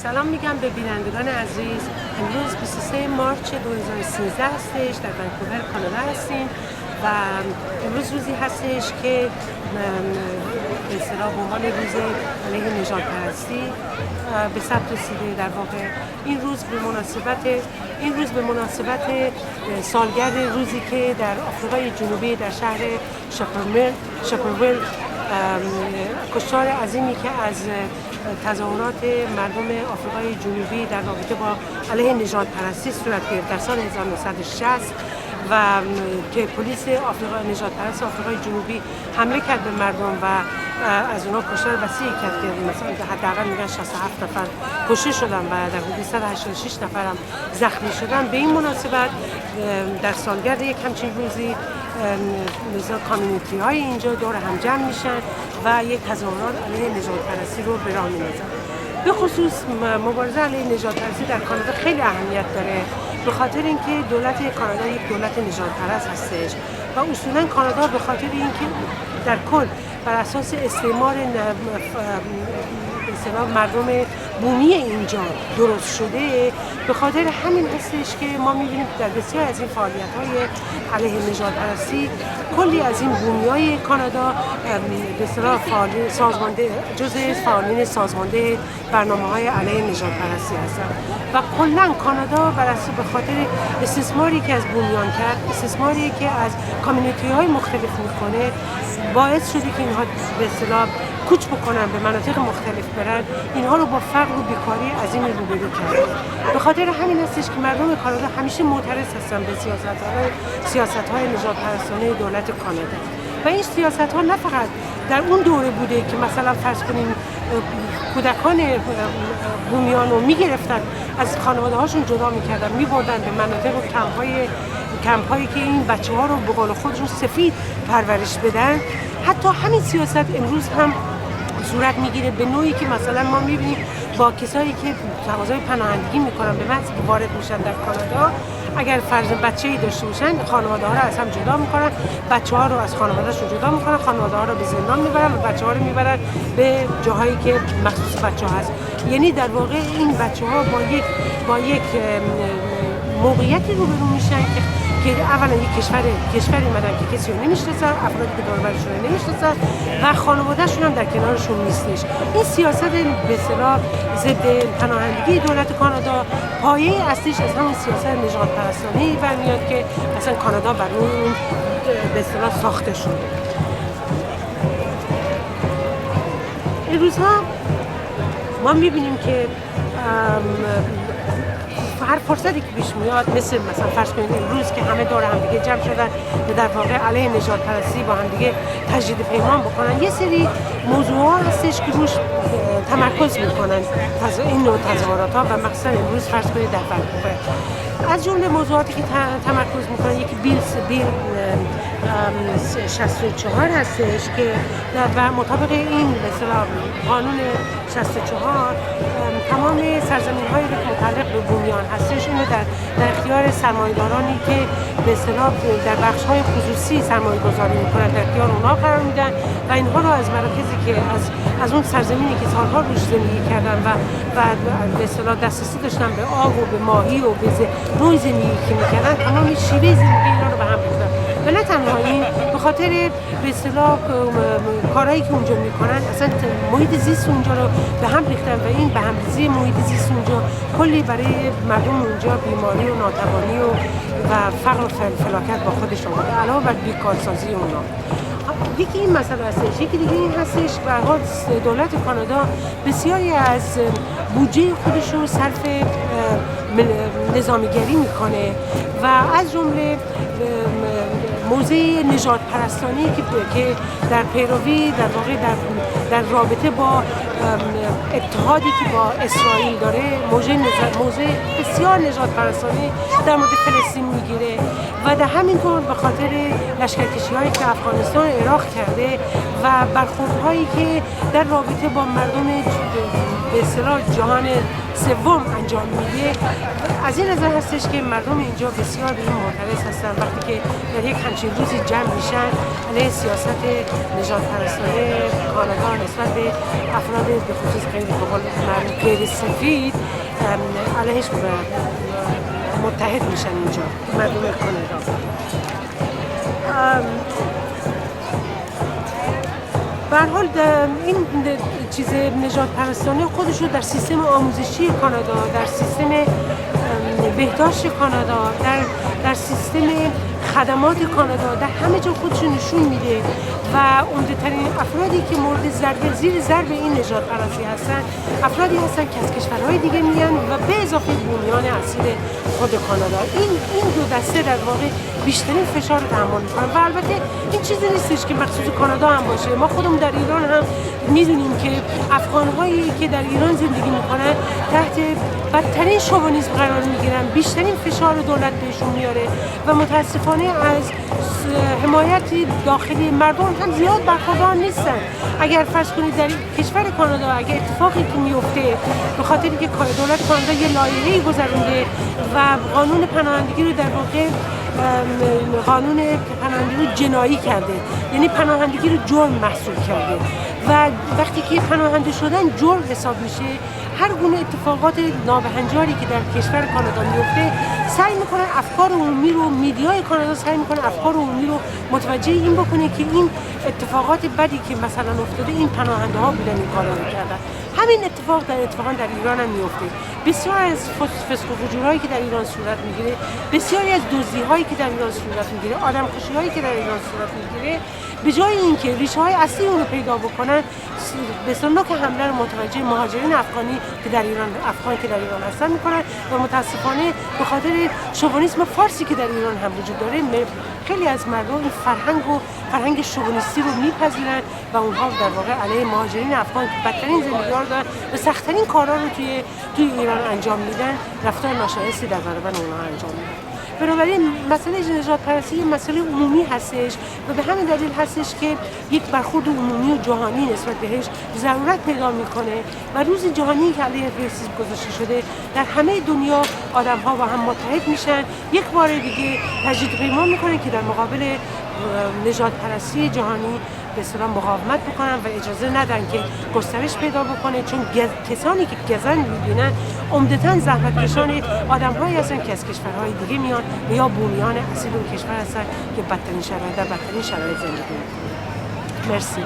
سلام میگم به بینندگان عزیز. امروز 23 مارچ 2013 هستش، در ونکوور کانادا هستیم و امروز روزی هستش که به اصطلاح به عنوان روز علیه نژادپرستی به ثبت رسیده. در واقع این روز به مناسبت سالگرد روزی که در آفریقای جنوبی در شهر شپرویل کشتار عظیمی که از تظاهرات مردم آفریقای جنوبی در رابطه با علیه نژادپرستی صورت گرفت در سال 1960 و که پلیس نژادپرست آفریقای جنوبی حمله کرد به مردم و از اونها کشتار وسیعی کرد که مثلا حداقل میگن 67 نفر کشته شدن و در حدود 186 نفر هم زخمی شدن. به این مناسبت در سالگرد یک همچین روزی مثلا کامیونیتی های اینجا دور هم جمع میشن و یک تظاهرات علیه نژادپرستی رو به راه میندازن. به خصوص مبارزه علیه نژادپرستی در کانادا خیلی اهمیت داره، به خاطر اینکه دولت کانادا یک دولت نژادپرست هستش و اصولا کانادا به خاطر اینکه در کل بر اساس استعمار مردم بومی اینجا درست شده، به خاطر همین هستش که ما می‌بینیم در بسیار از این فعالیت‌های علیه نژادپرستی کلی از این بومیای کانادا به اصطلاح جزء فعالین سازمانده برنامه‌های علیه نژادپرستی هستند و کلاً کانادا به خاطر استثماری که از بومیان کرد، استثماری که از کامیونیتی‌های مختلف می‌کنه، باعث شده که اینها به اصطلاح کوچ بکنن، به مناطق مختلف برن، اینها رو با فقر و بیکاری عظیمی روبرو کرده. به خاطر همین هستش که مردم کانادا همیشه معترض هستن به سیاست‌های نژادپرستانه دولت کانادا و این سیاست‌ها نه فقط در اون دوره بوده که مثلا فرض کنیم کودکان بومیان رو می‌گرفتن از خانواده‌هاشون جدا می‌کردن، می‌بردن به مناطق و کمپ‌هایی که این بچه‌ها رو به قول خودشون سفید پرورش بدن. حتی همین سیاست امروز هم صورت میگیره به نوعی که مثلا ما میبینیم با کسایی که تقاضای پناهندگی میکنن به محض که وارد میشن در کانادا، اگر فرض بچه‌ای داشته باشن خانواده‌ها رو از هم جدا میکنن، بچه‌ها رو از خانواده‌شون جدا میکنن، خانواده‌ها رو به زندان میبرن و بچه‌ها رو میبرن به جاهایی که مخصوص بچه‌ها هست. یعنی در واقع این بچه‌ها با یک موقعیتی روبرو میشن که اولا یک کشوری اومدن که کسی رو نمیشناسن، افرادی که دور و برشون رو نمیشناسن و خانواده‌شون هم در کنارشون نیستش. این سیاست به اصطلاح ضد پناهندگی دولت کانادا پایه اصلیش از همون سیاست نژادپرستانه‌ای برمیاد که اصلا کانادا بر اون به اصطلاح ساخته شده. این روزها ما می‌بینیم که هر فرصتی که پیش میاد، مثلا فرض کنید امروز که همه دور هم دیگه جمع شدن و در واقع علیه نژادپرستی با هم دیگه تجدید پیمان بکنن، یه سری موضوعات هستش که روش تمرکز میکنن این نوع تظاهرات‌ها و مخصوصا امروز فرض کنید در ونکوور. از جمله موضوعاتی که تمرکز میکنن یکی بیل 64 هستش که در مطابق این مثلا قانون 64 تمام سرزمین‌هایی که متعلق به بومیان هستش اینو در اختیار سرمایه‌دارانی که به اصطلاح در بخش‌های خصوصی سرمایه‌گذاری می‌کنن در اختیار اونها قرار میدن و اینها رو از مراکزی که از اون سرزمینی که سالها روش زندگی کردن و به اصطلاح دسترسی داشتن به آب و به ماهی و به نوع زندگی که می‌کردن، تمام شیوه زندگی اینا رو به هم ریختن. و نه تنها این، به خاطر به اصطلاح کارهایی که اونجا میکنن اصلا محیط زیست اونجا رو به هم ریختن و این به هم ریزی محیط زیست اونجا کلی برای مردم اونجا بیماری و ناتوانی و فقر و فلاکت با خودش آورده، علاوه بر بیکارسازی اونا. یکی این مسئله هستش، یکی دیگه این هستش به هر حال دولت کانادا بسیاری از بودجه خودش رو صرف نظامیگری میکنه و از جمله موضع نژادپرستانی که در پیروی در واقع در رابطه با اتحادی که با اسرائیل داره موضع بسیار نژادپرستانه در مورد فلسطین میگیره و در همینطور به خاطر لشکرکشی‌هایی که افغانستان عراق کرده و برخوردهایی که در رابطه با مردم به اصطلاح جهان سوم انجام میده. از این نظر هستش که مردم اینجا بسیار به این معترض هستن وقتی که در یک همچین روزی جمع میشن علیه سیاست نژاد پرستانه کانادا نسبت به افراد به خصوص غیر سفید علیهش متحد میشن اینجا مردم کانادا. به هر حال این چیز نژاد پرستانه خودش رو در سیستم آموزشی کانادا، در سیستم بهداشت کانادا، در سیستم خدمات کانادا در همه جا خودش نشون میده و عمده‌ترین افرادی که مورد زیر ضرب این نژاد پرستی هستن افرادی هستن که از کشورهای دیگه میان و به اضافه بومیان اصیل خود کانادا. این دو دسته در واقع بیشترین فشار رو تحمل میکنن و البته این چیزی نیستش که مخصوص کانادا هم باشه. ما خودمون در ایران هم میدونیم که افغان‌هایی که در ایران زندگی میکنن تحت بدترین شوونیسم قرار میگیرن، بیشترین فشار دولت بهشون میاره و متاسفانه از حمایت داخلی مردم هم زیاد برخوردار نیستن. اگر فرض کنید در کشور کانادا اگر اتفاقی که میفته به خاطر که دولت کانادا یه لایحه‌ای گذرونده و قانون پناهندگی رو در واقع قانون پناهندگی رو جنایی کرده، یعنی پناهندگی رو جرم محسوب کرده و وقتی که پناهنده شدن جرم حساب میشه، هر گونه اتفاقات نابهنجاری که در کشور کانادا میفته سعی میکنن افکار عمومی رو، میدیای کانادا سعی میکنه افکار عمومی رو متوجه این بکنه که این اتفاقات بدی که مثلا افتاده این پناهنده ها بودن این کارا رو کردن. همین اتفاقا در ایران هم میفته. بسیار از فسق و فجورهایی که در ایران صورت میگیره، بسیاری از دزدی‌هایی که در ایران صورت میگیره، آدمکشی‌هایی که در ایران صورت میگیره، به جای اینکه ریشه‌های اصلی اون رو پیدا بکنن به سنوک حمله رو متوجه مهاجرین افغان که در ایران هستن میکنن و متاسفانه به خاطر شوونیسم فارسی که در ایران هم وجود داره خیلی از مردم این فرهنگ شوونیستی رو میپذیرن و اونها در واقع علیه مهاجرین افغان که بدترین زندگی ها دارن و سخت‌ترین کارا رو توی ایران انجام میدن رفتار ناشایستی در برابر اونها انجام میدن. بنابراین مسئله نژاد پرستی یه مسئله عمومی هستش و به همین دلیل هستش که یک برخورد عمومی و جهانی نسبت بهش ضرورت پیدا میکنه و روز جهانی که علیه ریسیسم گذاشته شده در همه دنیا آدم‌ها با هم متحد میشن، یک بار دیگه تجدید پیمان میکنن که در مقابل نژاد پرستی جهانی به اصطلاح مقاومت بکنن و اجازه ندن که گسترش پیدا بکنه، چون کسانی که گزن میبینن عمدتاً زحمتکشان آدم‌هایی هستن که از کشورهای دیگه میان و یا بومیان اصیل اون کشور هستن که در بدترین شرایط زندگی میکنن. مرسی.